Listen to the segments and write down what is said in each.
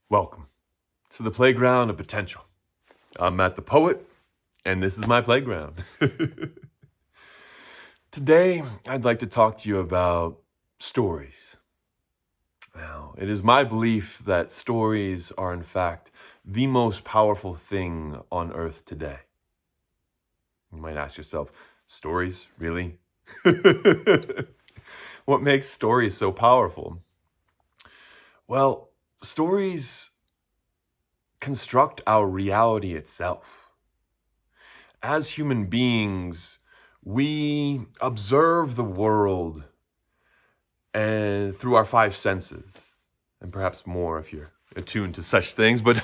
Welcome to the playground of potential. I'm Matt the Poet, and this is my playground. Today, I'd like to talk to you about stories. Now, it is my belief that stories are, in fact, the most powerful thing on earth today. You might ask yourself, stories, really? What makes stories so powerful? Well, stories construct our reality itself. As human beings, we observe the world and through our five senses, and perhaps more if you're attuned to such things, but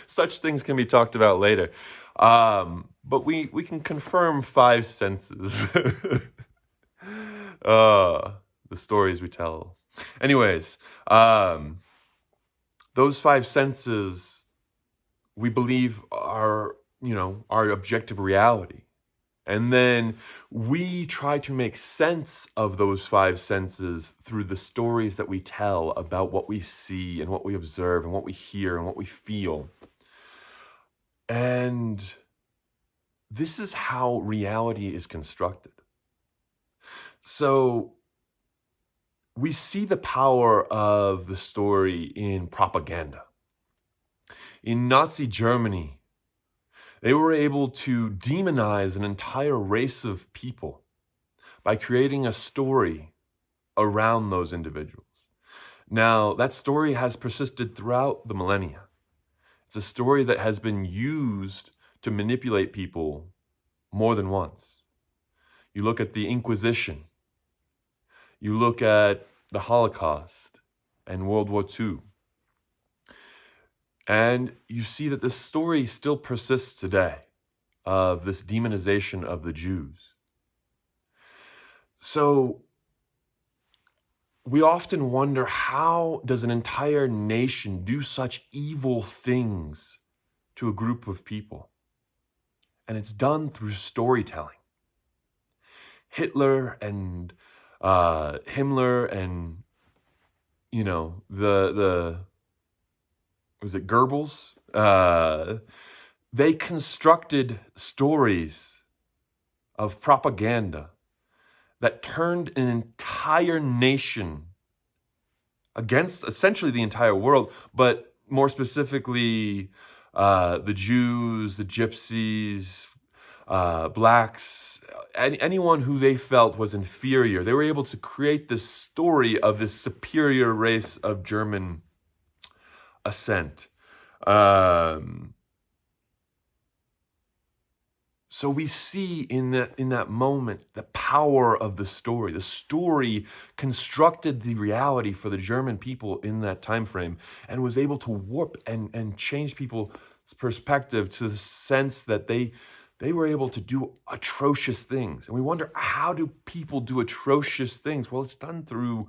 such things can be talked about later. But we can confirm five senses. The stories we tell. Anyways, those five senses we believe are, our objective reality. And then we try to make sense of those five senses through the stories that we tell about what we see and what we observe and what we hear and what we feel. And this is how reality is constructed. So we see the power of the story in propaganda. In Nazi Germany, they were able to demonize an entire race of people by creating a story around those individuals. Now, that story has persisted throughout the millennia. It's a story that has been used to manipulate people more than once. You look at the Inquisition, you look at the Holocaust and World War II, and you see that this story still persists today of this demonization of the Jews. So we often wonder, how does an entire nation do such evil things to a group of people? And it's done through storytelling. Hitler and Himmler and, the was it Goebbels? They constructed stories of propaganda that turned an entire nation against essentially the entire world, but more specifically, the Jews, the Gypsies, blacks, anyone who they felt was inferior. They were able to create this story of this superior race of German ascent. So we see in that moment the power of the story. The story constructed the reality for the German people in that time frame and was able to warp and change people's perspective to the sense that they were able to do atrocious things. And we wonder, how do people do atrocious things? Well, it's done through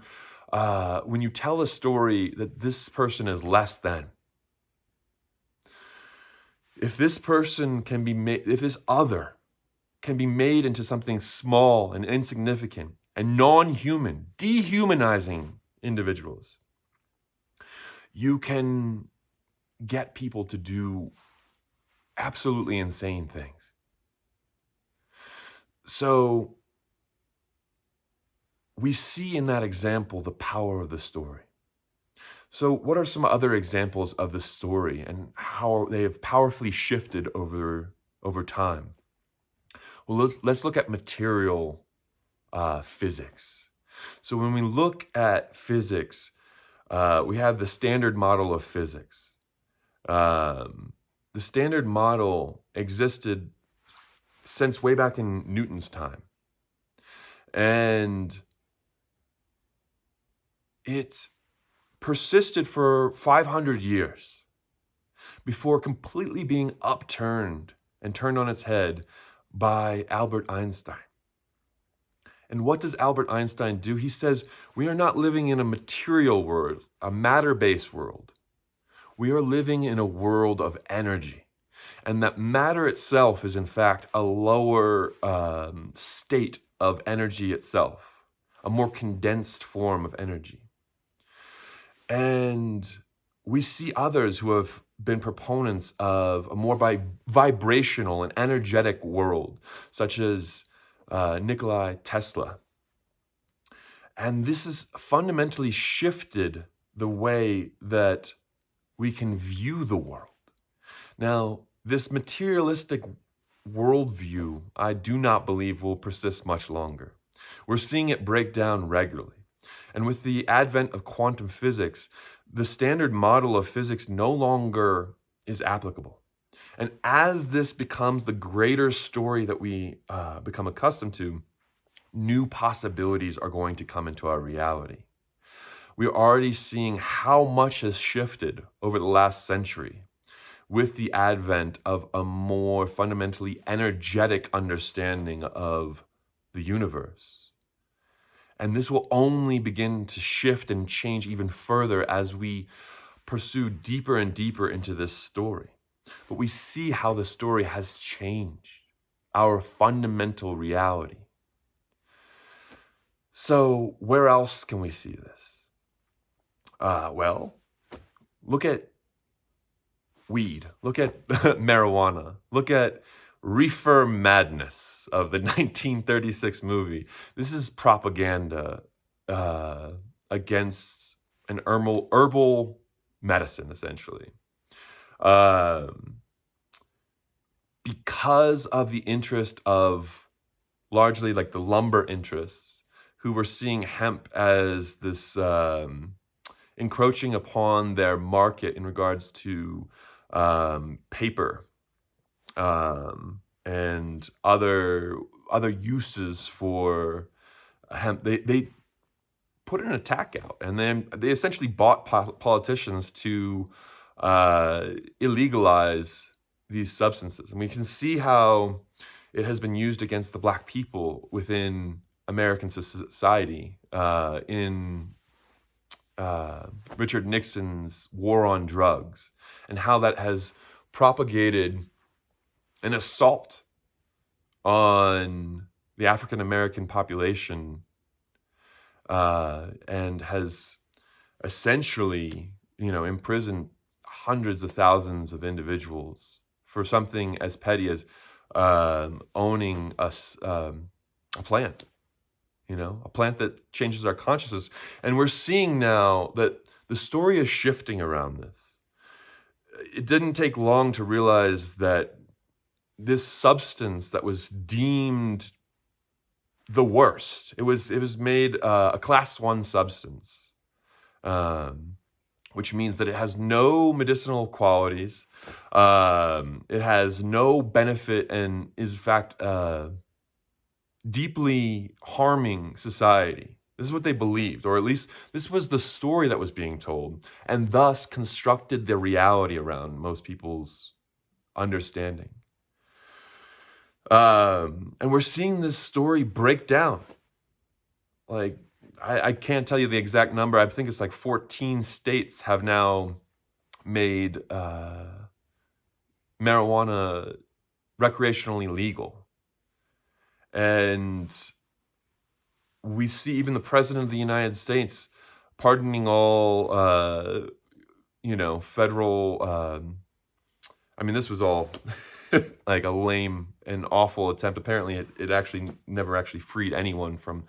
when you tell a story that this person is less than. If this person can be made, if this other can be made into something small and insignificant and non-human, dehumanizing individuals, you can get people to do absolutely insane things. So we see in that example the power of the story. So what are some other examples of the story and how they have powerfully shifted over time? Well, let's look at material physics. So when we look at physics, we have the standard model of physics. The standard model existed since way back in Newton's time. And it persisted for 500 years before completely being upturned and turned on its head by Albert Einstein. And what does Albert Einstein do? He says, we are not living in a material world, a matter-based world. We are living in a world of energy. And that matter itself is, in fact, a lower state of energy itself, a more condensed form of energy. And we see others who have been proponents of a more vibrational and energetic world, such as Nikola Tesla. And this has fundamentally shifted the way that we can view the world. Now, this materialistic worldview, I do not believe will persist much longer. We're seeing it break down regularly. And with the advent of quantum physics, the standard model of physics no longer is applicable. And as this becomes the greater story that we become accustomed to, new possibilities are going to come into our reality. We're already seeing how much has shifted over the last century with the advent of a more fundamentally energetic understanding of the universe. And this will only begin to shift and change even further as we pursue deeper and deeper into this story. But we see how the story has changed our fundamental reality. So where else can we see this? Well, look at weed. Look at marijuana. Look at Reefer Madness of the 1936 movie. This is propaganda against an herbal medicine, essentially. Because of the interest of largely like the lumber interests who were seeing hemp as this encroaching upon their market in regards to paper and other uses for hemp. They put an attack out, and then they essentially bought politicians to illegalize these substances. And we can see how it has been used against the Black people within American society in Richard Nixon's war on drugs, and how that has propagated an assault on the African American population and has essentially, imprisoned hundreds of thousands of individuals for something as petty as owning a plant. A plant that changes our consciousness. And we're seeing now that the story is shifting around this. It didn't take long to realize that this substance that was deemed the worst, it was made a class 1 substance, which means that it has no medicinal qualities. It has no benefit and is in fact deeply harming society. This is what they believed, or at least this was the story that was being told, and thus constructed the reality around most people's understanding. And we're seeing this story break down. Like, I can't tell you the exact number. I think it's like 14 states have now made marijuana recreationally legal. And we see even the president of the United States pardoning all, federal. This was all like a lame and awful attempt. Apparently, it actually never actually freed anyone from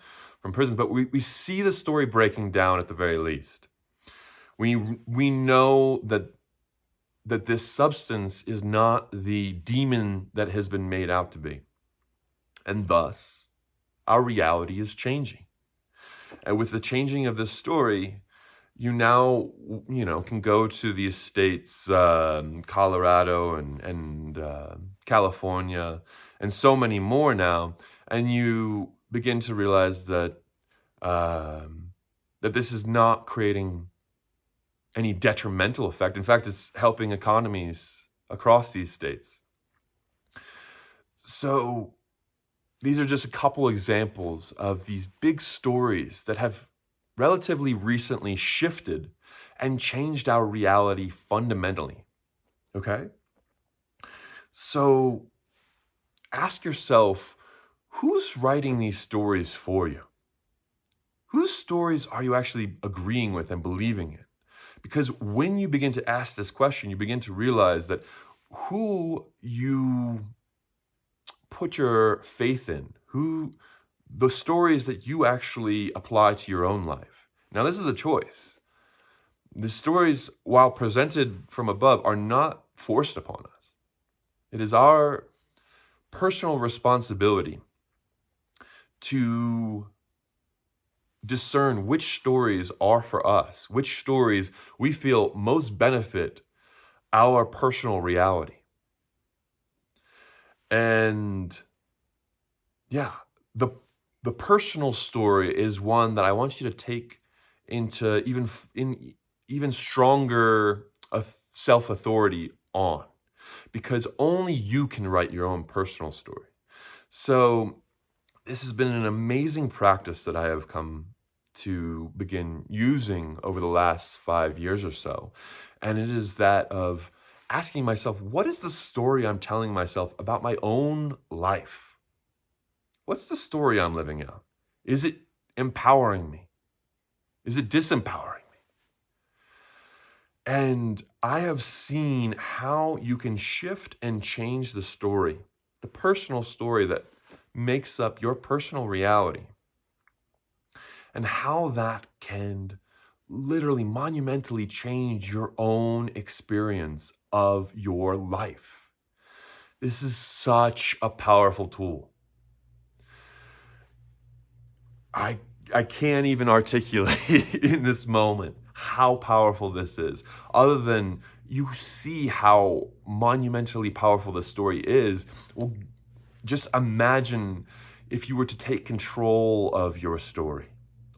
prison. But we see the story breaking down at the very least. We know that this substance is not the demon that has been made out to be. And thus, our reality is changing. And with the changing of this story, you now, can go to these states, Colorado and California, and so many more now, and you begin to realize that that this is not creating any detrimental effect. In fact, it's helping economies across these states. So these are just a couple examples of these big stories that have relatively recently shifted and changed our reality fundamentally. Okay? So ask yourself, who's writing these stories for you? Whose stories are you actually agreeing with and believing in? Because when you begin to ask this question, you begin to realize that who you put your faith in, who the stories that you actually apply to your own life. Now, this is a choice. The stories, while presented from above, are not forced upon us. It is our personal responsibility to discern which stories are for us, which stories we feel most benefit our personal reality. And yeah, the personal story is one that I want you to take into even stronger self-authority on, because only you can write your own personal story. So this has been an amazing practice that I have come to begin using over the last 5 years or so. And it is that of asking myself, what is the story I'm telling myself about my own life? What's the story I'm living out? Is it empowering me? Is it disempowering me? And I have seen how you can shift and change the story, the personal story that makes up your personal reality, and how that can literally monumentally change your own experience of your life. This is such a powerful tool. I can't even articulate in this moment how powerful this is, other than you see how monumentally powerful this story is. Well, just imagine if you were to take control of your story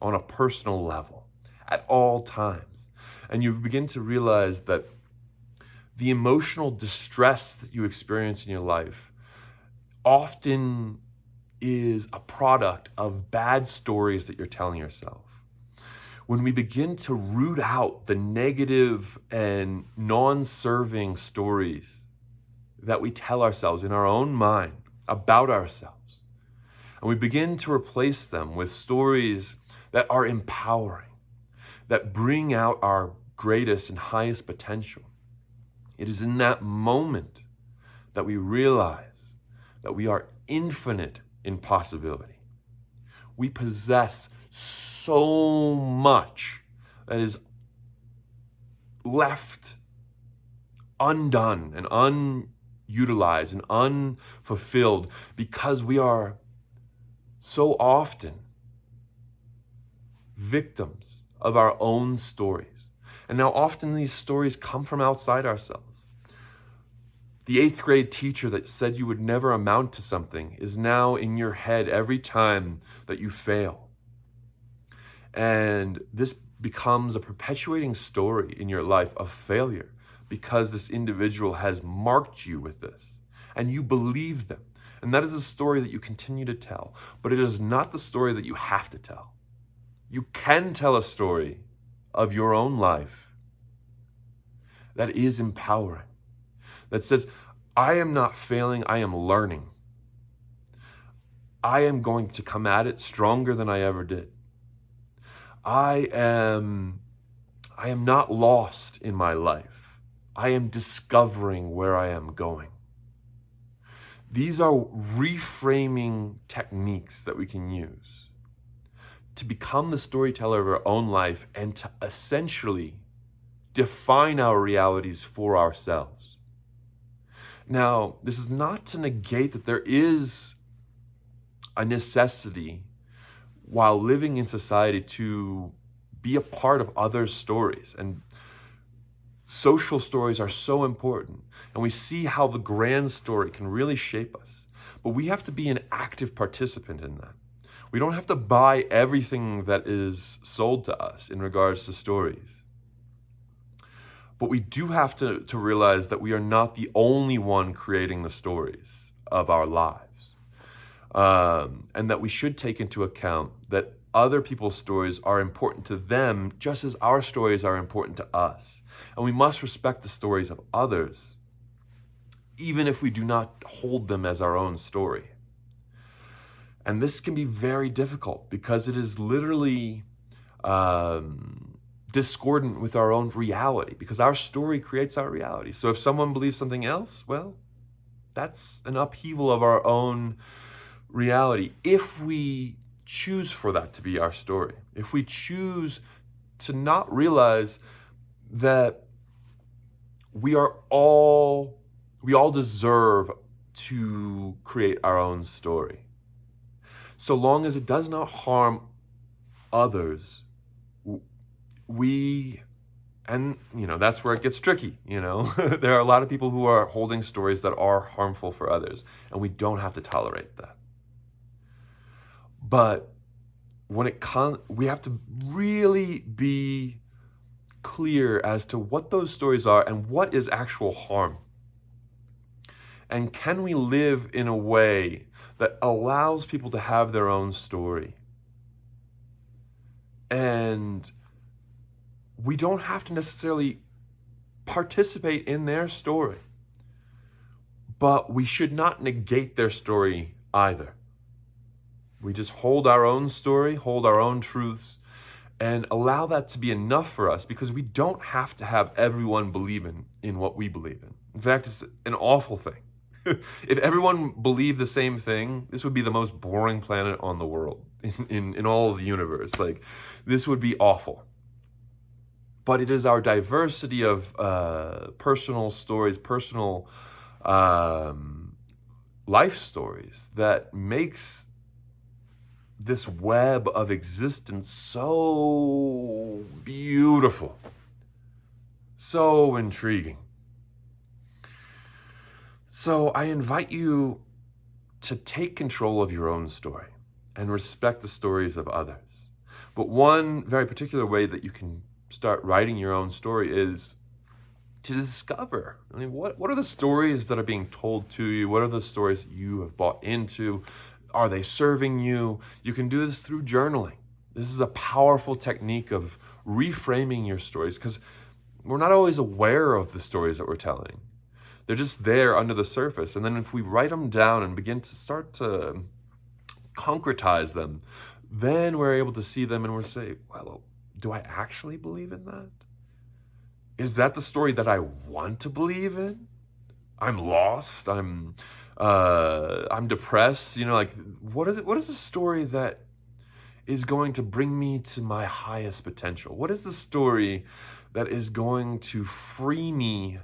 on a personal level at all times, and you begin to realize that the emotional distress that you experience in your life often is a product of bad stories that you're telling yourself. When we begin to root out the negative and non-serving stories that we tell ourselves in our own mind about ourselves, and we begin to replace them with stories that are empowering, that bring out our greatest and highest potential, it is in that moment that we realize that we are infinite in possibility. We possess so much that is left undone and unutilized and unfulfilled because we are so often victims of our own stories. And now often these stories come from outside ourselves. The 8th grade teacher that said you would never amount to something is now in your head every time that you fail. And this becomes a perpetuating story in your life of failure because this individual has marked you with this and you believe them. And that is a story that you continue to tell, but it is not the story that you have to tell. You can tell a story of your own life that is empowering, that says, I am not failing, I am learning. I am going to come at it stronger than I ever did. I am not lost in my life. I am discovering where I am going. These are reframing techniques that we can use to become the storyteller of our own life and to essentially define our realities for ourselves. Now, this is not to negate that there is a necessity while living in society to be a part of others' stories. And social stories are so important. And we see how the grand story can really shape us. But we have to be an active participant in that. We don't have to buy everything that is sold to us in regards to stories. But we do have to realize that we are not the only one creating the stories of our lives. And that we should take into account that other people's stories are important to them just as our stories are important to us. And we must respect the stories of others, even if we do not hold them as our own story. And this can be very difficult because it is literally discordant with our own reality, because our story creates our reality. So if someone believes something else, well, that's an upheaval of our own reality. If we choose for that to be our story, if we choose to not realize that we all deserve to create our own story, so long as it does not harm others, and that's where it gets tricky. There are a lot of people who are holding stories that are harmful for others, and we don't have to tolerate that. But we have to really be clear as to what those stories are and what is actual harm. And can we live in a way that allows people to have their own story? And we don't have to necessarily participate in their story, but we should not negate their story either. We just hold our own story, hold our own truths, and allow that to be enough for us, because we don't have to have everyone believe in what we believe in. In fact, it's an awful thing. If everyone believed the same thing, this would be the most boring planet on the world, in all of the universe. Like, this would be awful. But it is our diversity of personal stories, personal life stories, that makes this web of existence so beautiful, so intriguing. So I invite you to take control of your own story and respect the stories of others. But one very particular way that you can start writing your own story is to discover, what are the stories that are being told to you? What are the stories that you have bought into? Are they serving you? You can do this through journaling. This is a powerful technique of reframing your stories, because we're not always aware of the stories that we're telling. They're just there under the surface. And then if we write them down and begin to start to concretize them, then we're able to see them and we'll say, well, do I actually believe in that? Is that the story that I want to believe in? I'm lost. I'm depressed. What is the story that is going to bring me to my highest potential? What is the story that is going to free me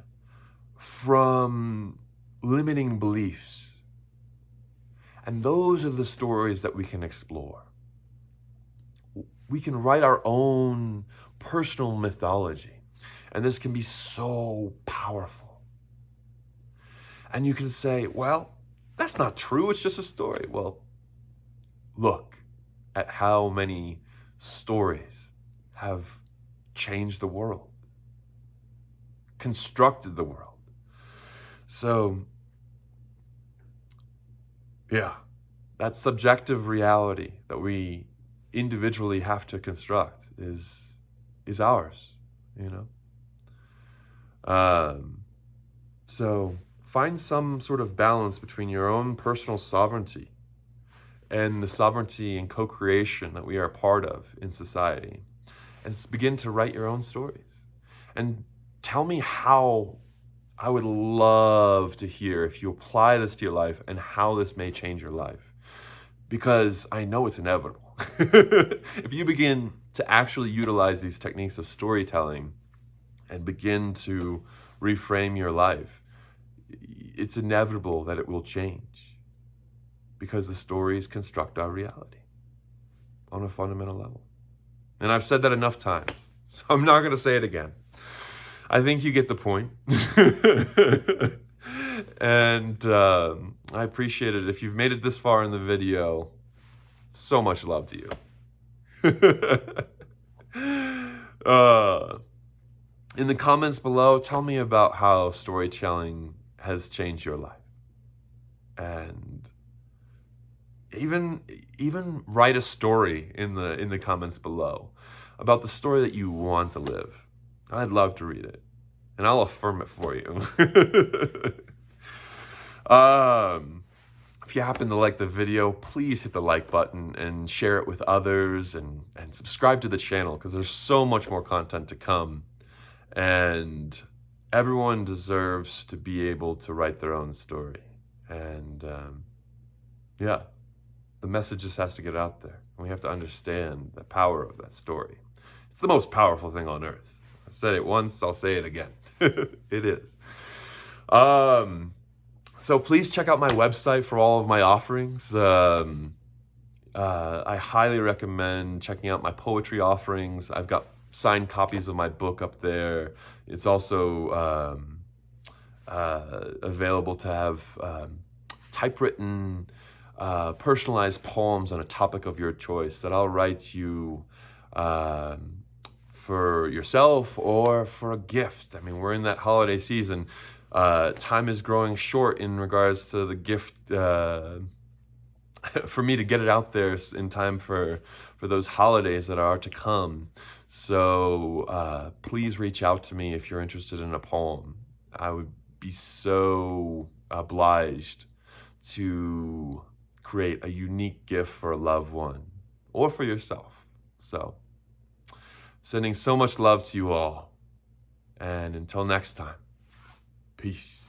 from limiting beliefs? And those are the stories that we can explore. We can write our own personal mythology, and this can be so powerful. And you can say, well, that's not true, it's just a story. Well, look at how many stories have changed the world, constructed the world. So, yeah, that subjective reality that we individually have to construct is ours, So find some sort of balance between your own personal sovereignty and the sovereignty and co-creation that we are a part of in society, and begin to write your own stories. And tell me how. I would love to hear if you apply this to your life and how this may change your life, because I know it's inevitable. If you begin to actually utilize these techniques of storytelling and begin to reframe your life, it's inevitable that it will change, because the stories construct our reality on a fundamental level. And I've said that enough times, so I'm not going to say it again. I think you get the point. And I appreciate it. If you've made it this far in the video, so much love to you. In the comments below, tell me about how storytelling has changed your life. And even write a story in the comments below about the story that you want to live. I'd love to read it, and I'll affirm it for you. If If you happen to like the video, please hit the like button and share it with others, and subscribe to the channel, because there's so much more content to come. And everyone deserves to be able to write their own story. And yeah, the message just has to get out there. We have to understand the power of that story. It's the most powerful thing on earth. I said it once, I'll say it again. It is. So please check out my website for all of my offerings. I highly recommend checking out my poetry offerings. I've got signed copies of my book up there. It's also available to have typewritten, personalized poems on a topic of your choice that I'll write you for yourself or for a gift. I mean, we're in that holiday season. Time is growing short in regards to the gift, for me to get it out there in time for those holidays that are to come. So please reach out to me if you're interested in a poem. I would be so obliged to create a unique gift for a loved one or for yourself. So, sending so much love to you all. And until next time, peace.